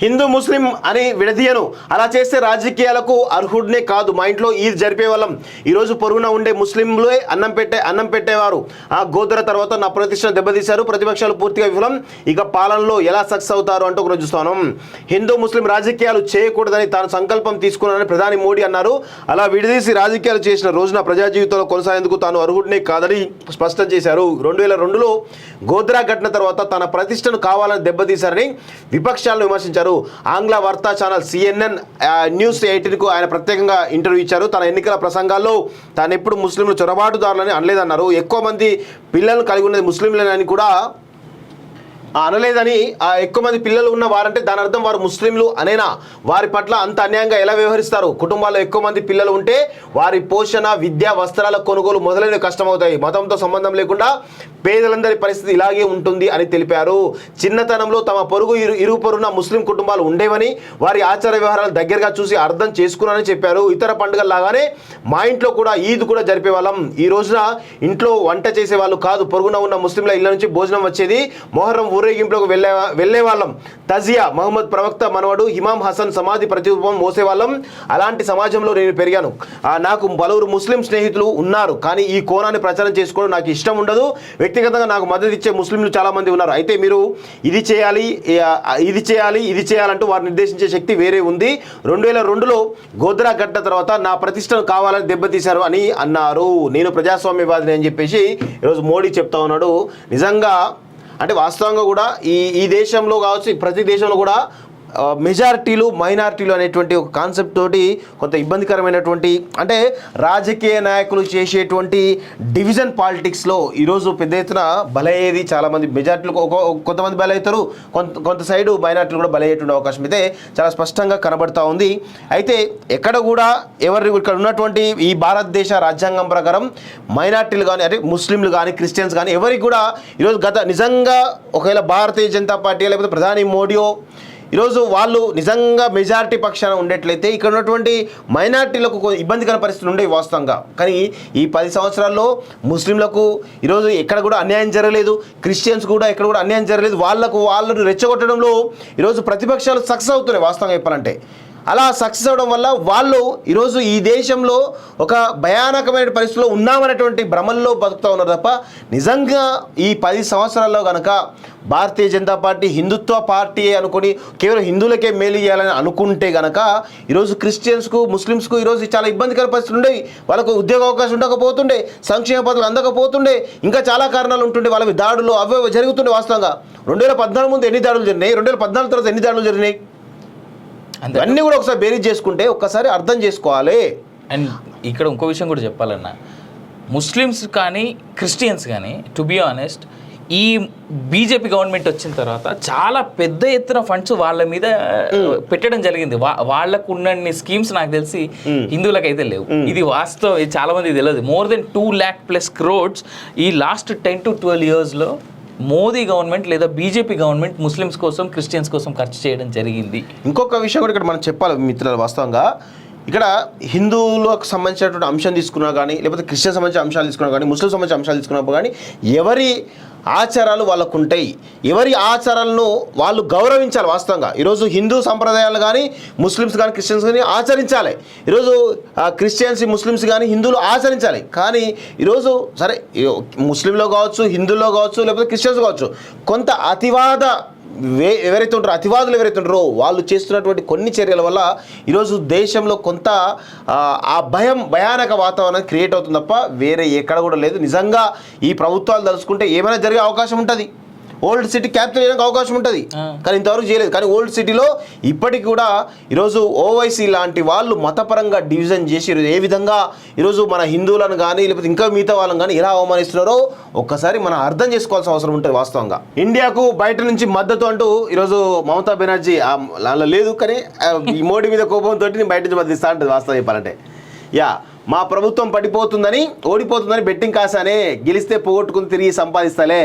హిందూ ముస్లిం అని విడదీయను, అలా చేస్తే రాజకీయాలకు అర్హుడినే కాదు, మా ఇంట్లో ఈద్ జరిపే వాళ్ళం, ఈరోజు పొరుగున ఉండే ముస్లింలే అన్నం పెట్టేవారు, ఆ గోదర తర్వాత నా ప్రతిష్టను దెబ్బతీశారు, ప్రతిపక్షాలు పూర్తిగా విఫలం, ఇక పాలనలో ఎలా సక్సెస్ అవుతారు అంటూ ఒకరోజు చూస్తాను. హిందూ ముస్లిం రాజకీయాలు చేయకూడదని తాను సంకల్పం తీసుకున్నానని ప్రధాని మోడీ అన్నారు. అలా విడదీసి రాజకీయాలు చేసిన రోజున ప్రజా జీవితంలో కొనసాగేందుకు తాను అర్హుడినే కాదని స్పష్టం చేశారు. 2002లో గోద్రా ఘటన తర్వాత తన ప్రతిష్టను కావాలని దెబ్బతీశారని విపక్షాలను విమర్శించారు. ఆంగ్ల వార్తా ఛానల్ CNN న్యూస్ 18కు ఆయన ప్రత్యేకంగా ఇంటర్వ్యూ ఇచ్చారు. తన ఎన్నికల ప్రసంగాల్లో తాను ఎప్పుడు ముస్లింలు చొరబాటుదారులని అనలేదన్నారు. ఎక్కువ మంది పిల్లలు కలిగి ఉన్నది ముస్లింలేనని కూడా అనలేదని, ఎక్కువ మంది పిల్లలు ఉన్న వారంటే దాని అర్థం వారు ముస్లింలు అనేనా? వారి పట్ల అంత అన్యాయంగా ఎలా వ్యవహరిస్తారు? కుటుంబాల్లో ఎక్కువ మంది పిల్లలు ఉంటే వారి పోషణ, విద్య, వస్త్రాల కొనుగోలు మొదలైనవి కష్టమవుతాయి. మతంతో సంబంధం లేకుండా పేదలందరి పరిస్థితి ఇలాగే ఉంటుంది అని తెలిపారు. చిన్నతనంలో తమ ఇరుగు పొరుగున ముస్లిం కుటుంబాలు ఉండేవని, వారి ఆచార వ్యవహారాలు దగ్గరగా చూసి అర్థం చేసుకున్నానని చెప్పారు. ఇతర పండుగల్లాగానే మా ఇంట్లో కూడా ఈద్ కూడా జరిపేవాళ్ళం. ఈ రోజున ఇంట్లో వంట చేసే వాళ్ళు కాదు, పొరుగున ఉన్న ముస్లింల ఇళ్ల నుంచి భోజనం వచ్చేది. మొహర్రం ఊరేగింపులకు వెళ్లేవాళ్ళం. తజియా మహమ్మద్ ప్రవక్త మనవడు ఇమాం హసన్ సమాధి ప్రతిరూపం మోసేవాళ్ళం. అలాంటి సమాజంలో నేను పెరిగాను. నాకు పలువురు ముస్లిం స్నేహితులు ఉన్నారు, కానీ ఈ కోణాన్ని ప్రచారం చేసుకోవడం నాకు ఇష్టం ఉండదు. వ్యక్తిగతంగా నాకు మద్దతు ఇచ్చే ముస్లింలు చాలా మంది ఉన్నారు. అయితే మీరు ఇది చేయాలంటూ వారు నిర్దేశించే శక్తి వేరే ఉంది. 2002లో గోద్రా ఘటన తర్వాత నా ప్రతిష్టను కావాలని దెబ్బతీశారు అని అన్నారు. నేను ప్రజాస్వామ్యవాదిని అని చెప్పేసి ఈరోజు మోడీ చెప్తా ఉన్నాడు. నిజంగా అంటే వాస్తవంగా కూడా ఈ దేశంలో కావచ్చు, ప్రతి దేశంలో కూడా మెజారిటీలు మైనారిటీలు అనేటువంటి ఒక కాన్సెప్ట్ తోటి కొంత ఇబ్బందికరమైనటువంటి, అంటే రాజకీయ నాయకులు చేసేటువంటి డివిజన్ పాలిటిక్స్లో ఈరోజు పెద్ద ఎత్తున బలయ్యేది చాలామంది. మెజారిటీలు కొంతమంది బలవుతారు, కొంత సైడు మైనారిటీలు కూడా బలయ్యేటువంటి అవకాశం అయితే చాలా స్పష్టంగా కనబడతా ఉంది. అయితే ఎక్కడ కూడా ఇక్కడ ఉన్నటువంటి ఈ భారతదేశ రాజ్యాంగం ప్రకారం మైనారిటీలు కానీ, అంటే ముస్లింలు కానీ, క్రిస్టియన్స్ కానీ ఎవరికి కూడా ఈరోజు నిజంగా ఒకవేళ భారతీయ జనతా పార్టీ లేకపోతే ప్రధాని మోడీయో ఈరోజు వాళ్ళు నిజంగా మెజారిటీ పక్షాన ఉండేట్లయితే ఇక్కడ ఉన్నటువంటి మైనారిటీలకు ఇబ్బందికర పరిస్థితులు ఉండేవి వాస్తవంగా. కానీ ఈ 10 సంవత్సరాల్లో ముస్లింలకు ఈరోజు ఎక్కడ కూడా అన్యాయం జరగలేదు, క్రిస్టియన్స్ కూడా ఎక్కడ కూడా అన్యాయం జరగలేదు. వాళ్ళను రెచ్చగొట్టడంలో ఈరోజు ప్రతిపక్షాలు సక్సెస్ అవుతున్నాయి వాస్తవంగా చెప్పాలంటే. అలా సక్సెస్ అవడం వల్ల వాళ్ళు ఈరోజు ఈ దేశంలో ఒక భయానకమైన పరిస్థితిలో ఉన్నామనేటువంటి భ్రమల్లో బతుకుతూ ఉన్నారు తప్ప నిజంగా ఈ 10 సంవత్సరాల్లో కనుక భారతీయ జనతా పార్టీ హిందుత్వ పార్టీ అనుకుని కేవలం హిందువులకే మేలు చేయాలని అనుకుంటే కనుక ఈరోజు క్రిస్టియన్స్కు, ముస్లిమ్స్కు ఈరోజు చాలా ఇబ్బందికర పరిస్థితులు ఉండేవి. వాళ్ళకు ఉద్యోగ అవకాశం ఉండకపోతుండే, సంక్షేమ పథకాలు అందకపోతుండే, ఇంకా చాలా కారణాలు ఉంటుండే. వాళ్ళవి దాడులు అవే జరుగుతుండే వాస్తవంగా. 2014 ముందు ఎన్ని దాడులు జరిగినాయి, 2014 తర్వాత ఎన్ని దాడులు జరిగినాయి, అన్నీ కూడా ఒకసారి బేరీజ్ చేసుకుంటే ఒక్కసారి అర్థం చేసుకోవాలి. అండ్ ఇక్కడ ఇంకో విషయం కూడా చెప్పాలన్నా, ముస్లిమ్స్ కానీ క్రిస్టియన్స్ కానీ టు బీ ఆనెస్ట్ ఈ బీజేపీ గవర్నమెంట్ వచ్చిన తర్వాత చాలా పెద్ద ఎత్తున ఫండ్స్ వాళ్ళ మీద పెట్టడం జరిగింది. వాళ్ళకు ఉన్నన్ని స్కీమ్స్ నాకు తెలిసి హిందువులకైతే లేవు. ఇది వాస్తవం, ఇది చాలా మంది తెలియదు. మోర్ దెన్ 2 lakh+ crores ఈ లాస్ట్ 10 to 12 yearsలో మోదీ గవర్నమెంట్ లేదా బీజేపీ గవర్నమెంట్ ముస్లిమ్స్ కోసం, క్రిస్టియన్స్ కోసం ఖర్చు చేయడం జరిగింది. ఇంకొక విషయం కూడా ఇక్కడ మనం చెప్పాలి మిత్రులు, వాస్తవంగా ఇక్కడ హిందువులకు సంబంధించినటువంటి అంశం తీసుకున్నా కానీ, లేకపోతే క్రిస్టియన్ సంబంధించిన అంశాలు తీసుకున్నా కానీ, ముస్లిం సంబంధించిన అంశాలు తీసుకున్నప్పుడు కానీ ఎవరి ఆచారాలు వాళ్ళకు ఉంటాయి, ఎవరి ఆచారాలను వాళ్ళు గౌరవించాలి. వాస్తవంగా ఈరోజు హిందూ సంప్రదాయాలు కానీ, ముస్లిమ్స్ కానీ, క్రిస్టియన్స్ కానీ ఆచరించాలి. ఈరోజు క్రిస్టియన్స్, ముస్లిమ్స్ కానీ హిందువులు ఆచరించాలి. కానీ ఈరోజు సరే ముస్లింలో కావచ్చు, హిందువుల్లో కావచ్చు, లేకపోతే క్రిస్టియన్స్ కావచ్చు, కొంత అతివాదులు ఎవరైతే ఉంటారో వాళ్ళు చేస్తున్నటువంటి కొన్ని చర్యల వల్ల ఈరోజు దేశంలో కొంత ఆ భయానక వాతావరణం క్రియేట్ అవుతుంది తప్ప వేరే ఎక్కడ కూడా లేదు. నిజంగా ఈ ప్రభుత్వాలు తలుచుకుంటే ఏమైనా జరిగే అవకాశం ఉంటుంది. ఓల్డ్ సిటీ క్యాప్చర్ చేయడానికి అవకాశం ఉంటుంది, కానీ ఇంతవరకు చేయలేదు. కానీ ఓల్డ్ సిటీలో ఇప్పటికి కూడా ఈరోజు ఓవైసీ లాంటి వాళ్ళు మతపరంగా డివిజన్ చేసి ఏ విధంగా ఈరోజు మన హిందువులను కానీ, లేకపోతే ఇంకా మిగతా వాళ్ళని కానీ ఎలా అవమానిస్తున్నారో ఒక్కసారి మనం అర్థం చేసుకోవాల్సిన అవసరం ఉంటుంది వాస్తవంగా. ఇండియాకు బయట నుంచి మద్దతు అంటూ ఈరోజు మమతా బెనర్జీ అలా లేదు, కానీ ఈ మోడీ మీద కోపంతో బయట నుంచి మద్దతు ఇస్తా ఉంటుంది వాస్తవం చెప్పాలంటే. మా ప్రభుత్వం పడిపోతుందని, ఓడిపోతుందని బెట్టింగ్ కాసానే, గెలిస్తే పోగొట్టుకుని తిరిగి సంపాదిస్తలే.